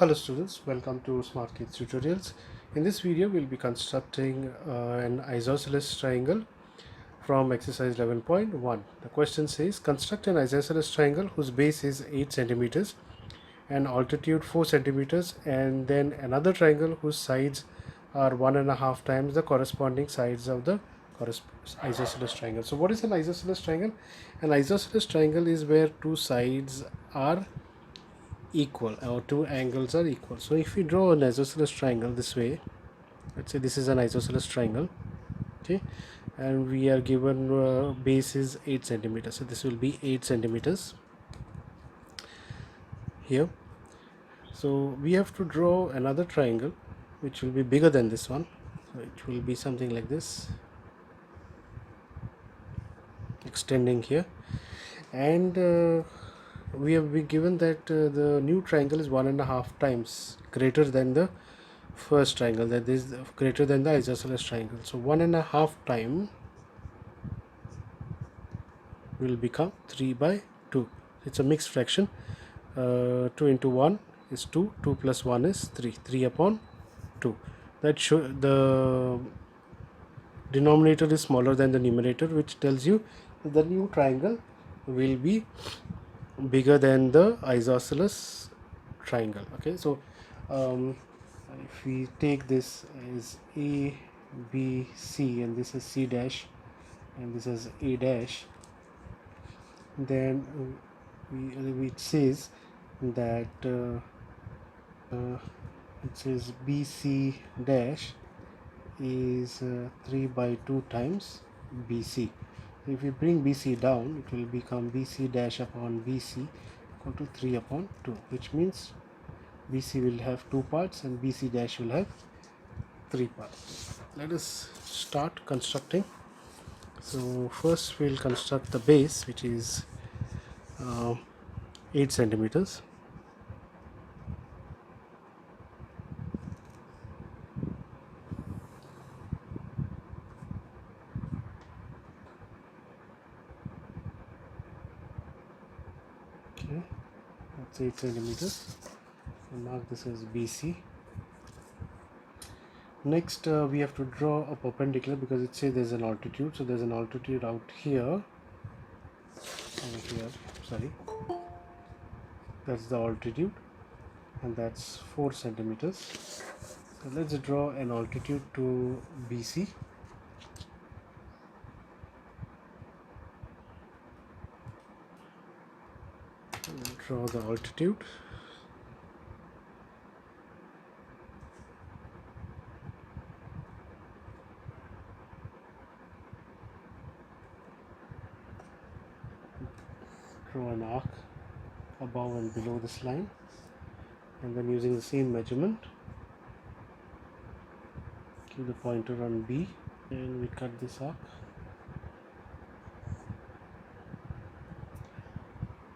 Hello students, welcome to SmartKidz tutorials. In this video we'll be constructing an isosceles triangle from exercise 11.1. The question says construct an isosceles triangle whose base is 8 centimeters and altitude 4 centimeters, and then another triangle whose sides are 1.5 times the corresponding sides of the isosceles triangle. So what is an isosceles triangle? An isosceles triangle is where two sides are equal, or two angles are equal. So if we draw an isosceles triangle this way, let's say this is an isosceles triangle, okay, and we are given base is 8 centimeters, so this will be 8 centimeters here. So we have to draw another triangle which will be bigger than this one, so it will be something like this, extending here, and we have been given that the new triangle is 1.5 times greater than the first triangle, that is greater than the isosceles triangle. So 1.5 time will become 3/2. It's a mixed fraction. 2 into 1 is 2, 2 plus 1 is 3, 3/2. That show the denominator is smaller than the numerator, which tells you that the new triangle will be bigger than the isosceles triangle. Okay, so if we take this as A, B, C, and this is C dash, and this is A dash, then it says that it says BC dash is 3/2 times BC. If we bring BC down, it will become BC dash upon BC equal to 3/2, which means BC will have 2 parts and BC dash will have 3 parts. Let us start constructing. So first we'll construct the base, which is 8 centimeters. Okay, that's 8 centimeters. So mark this as BC. Next we have to draw a perpendicular, because it says there's an altitude, so there's an altitude out here, sorry, that's the altitude, and that's 4 centimeters. So let's draw an altitude to BC. We'll draw the altitude. Draw an arc above and below this line, and then using the same measurement, keep the pointer on B, and we cut this arc.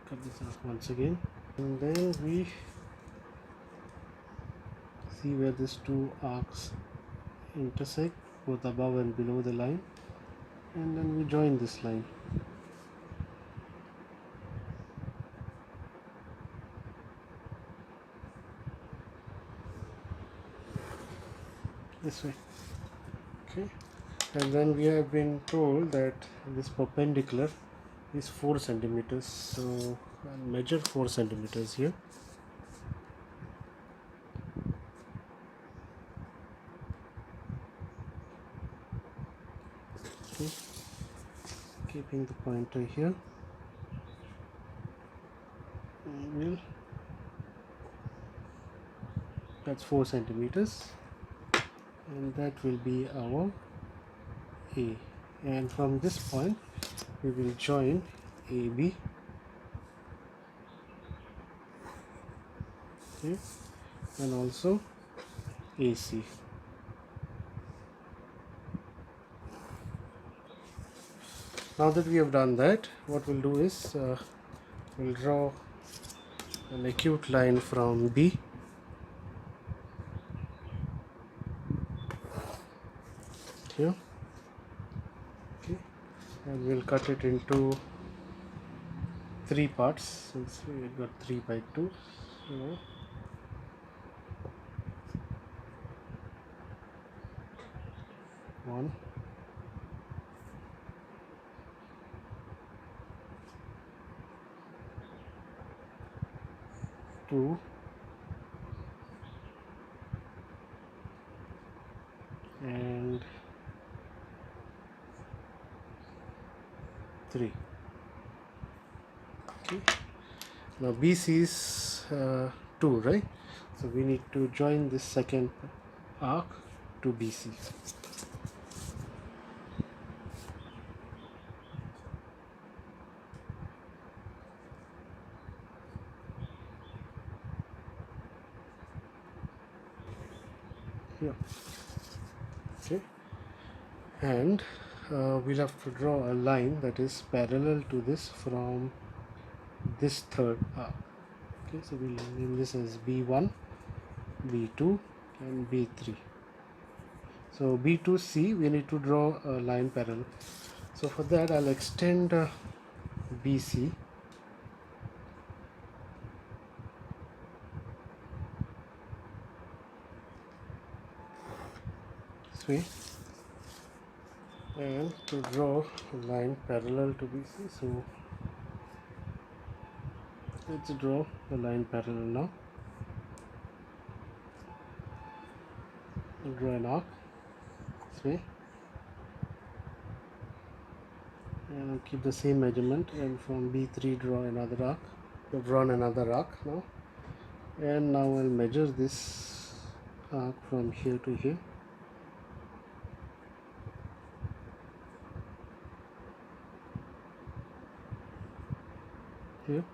Cut this arc once again, and then we see where these two arcs intersect, both above and below the line, and then we join this line. This way. Okay, and then we have been told that this perpendicular is 4 centimeters, so I'll measure 4 centimeters here. Okay, keeping the pointer here, that's 4 centimeters, and that will be our A, and from this point we will join AB, okay, and also AC. Now that we have done that, what we'll do is we'll draw an acute line from B here, okay, and we'll cut it into 3 parts, since we got 3/2. So 1, 2, and 3. Okay. Now BC is 2, right? So we need to join this second arc to BC. Here. Okay. And we'll have to draw a line that is parallel to this from this third arc. Okay, so we'll name this as B1, B2 and B3. So B2C, we need to draw a line parallel. So for that I'll extend BC this way, and to draw a line parallel to BC. So let's draw the line parallel now. We'll draw an arc this way, and I'll keep the same measurement, and from B3 draw another arc. We've drawn another arc now, and now I'll measure this arc from here to here. Here,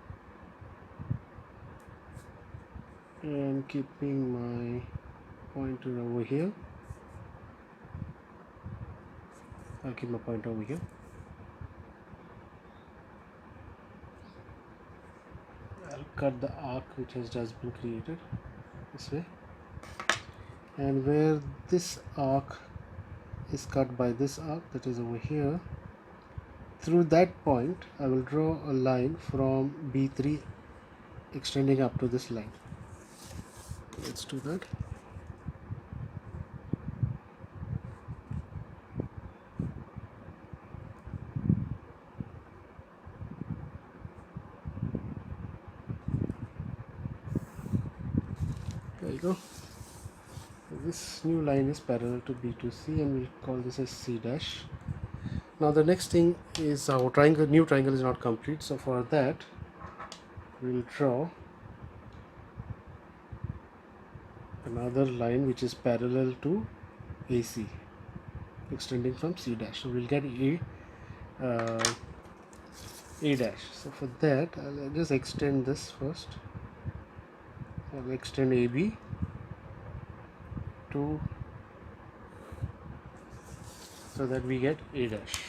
and keeping my pointer over here. I'll keep my pointer over here. I'll cut the arc which has just been created this way, and where this arc is cut by this arc, that is over here, through that point I will draw a line from B3 extending up to this line. Let's do that. There you go. This new line is parallel to B2C, and we'll call this as C dash. Now the next thing is our triangle. New triangle is not complete, so for that we'll draw another line which is parallel to AC, extending from C dash. So we'll get A dash. So for that I'll just extend this first. I'll extend AB to, so that we get A dash.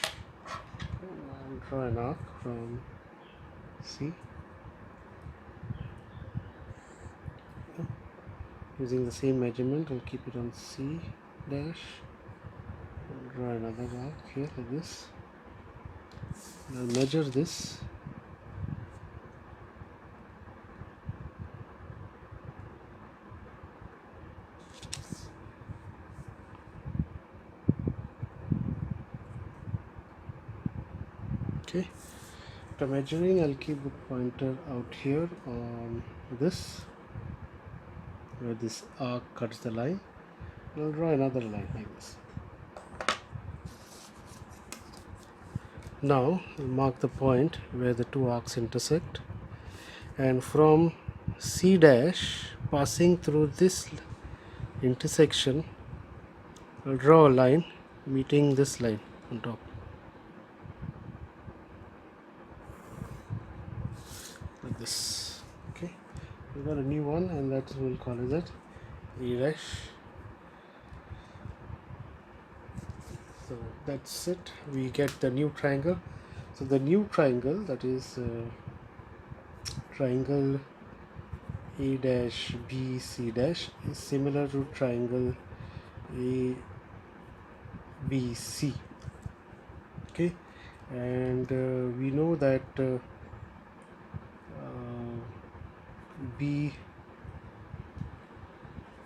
I'll draw an arc from C using the same measurement. I'll keep it on C dash. I'll draw another arc here like this. I'll measure this. Okay, after measuring, I'll keep the pointer out here on this, where this arc cuts the line. I'll draw another line like this. Now I'll mark the point where the two arcs intersect, and from C dash, passing through this intersection, I'll draw a line meeting this line on top. Like this. Okay, we've got a new one, and that we'll call it A dash. So that's it, we get the new triangle. So the new triangle, that is triangle A dash B C dash, is similar to triangle A B C. Okay, and we know that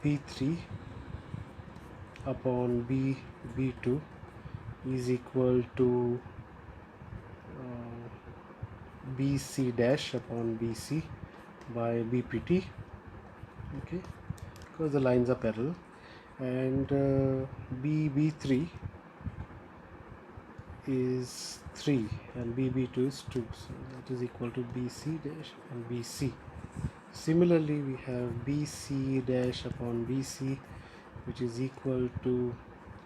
B3 upon B2 is equal to BC dash upon BC by BPT, okay, because the lines are parallel, and BB3 is 3 and BB2 is 2, so that is equal to BC dash and BC. Similarly, we have BC dash upon BC, which is equal to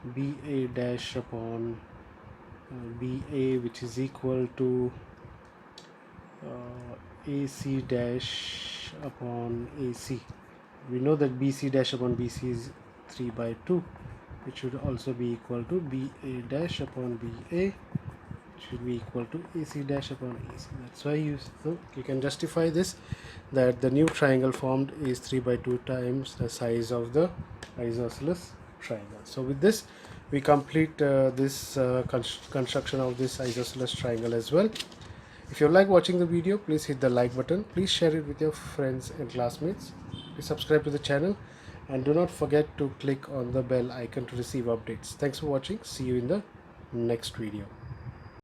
BA dash upon BA, which is equal to AC dash upon AC. We know that BC dash upon BC is 3 by 2. It should also be equal to BA dash upon BA. It should be equal to AC dash upon AC. That's why you can justify this, that the new triangle formed is 3 by 2 times the size of the isosceles triangle. So with this, we complete this construction of this isosceles triangle as well. If you like watching the video, please hit the like button. Please share it with your friends and classmates. Please subscribe to the channel and do not forget to click on the bell icon to receive updates. Thanks for watching. See you in the next video.